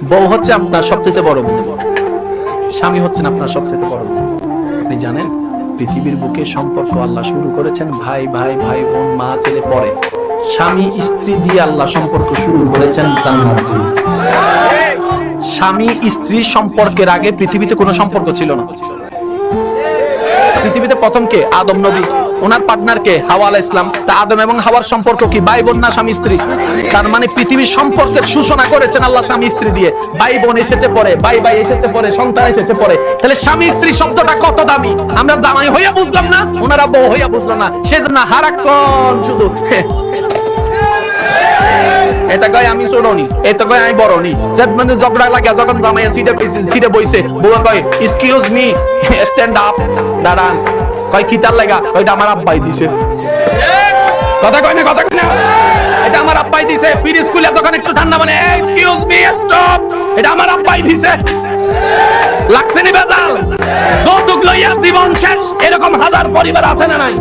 বউ হচ্ছে আপনার সবচেয়ে বড় বন্ধু, স্বামী হচ্ছেন আপনার সবচেয়ে বড় বন্ধু। আপনি জানেন পৃথিবীর বুকে সম্পর্ক আল্লাহ শুরু করেছেন ভাই ভাই ভাই বোন মা ছেলে পরে, স্বামী স্ত্রী দিয়ে আল্লাহ সম্পর্ক শুরু করেছেন জান্নাত দিয়ে। স্বামী স্ত্রী সম্পর্কের আগে পৃথিবীতে কোনো সম্পর্ক ছিল না। পৃথিবীতে প্রথম কে? আদম নবী, ওনার পার্টনার কে? হাওয়া আলাইহিস সালাম। তা আদম এবং হাওয়ার সম্পর্ক কি ভাই বোন না স্বামী স্ত্রী? তার মানে পৃথিবীর সম্পর্কের সূচনা করেছেন আল্লাহ স্বামী স্ত্রী দিয়ে। ভাই বোন এসেছে পরে, ভাই ভাই এসেছে পরে, সন্তান এসেছে পরে। তাহলে স্বামী স্ত্রী শব্দটা কত দামি, আমরা জামাই হইয়া বুঝলাম না, ওনারা বউ হইয়া বুঝলো না। সেজন্য হারাক্ষণ শুধু এটা কয় আমি ছোটনি, এটা কয় আমি বড়নি। মানে ঝগড়া লাগে যখন জামাই সিটে বইছে, বউ কয় এক্সকিউজ মি, স্ট্যান্ড আপ, দাঁড়ান। কয় খিতার লাগা, কয়টা আমার আব্বাই দিছে। কথা কয় না, কথা কয় না, এটা আমার আব্বাই দিছে। ফির স্কুলে যখন একটু ঠান্ডা মানে এক্সকিউজ মি স্টপ, এটা আমার আব্বাই দিছে। লাগছে নি বেজাল? যৌতুক লইয়া জীবন শেষ, এরকম হাজার পরিবার আছে না নাই?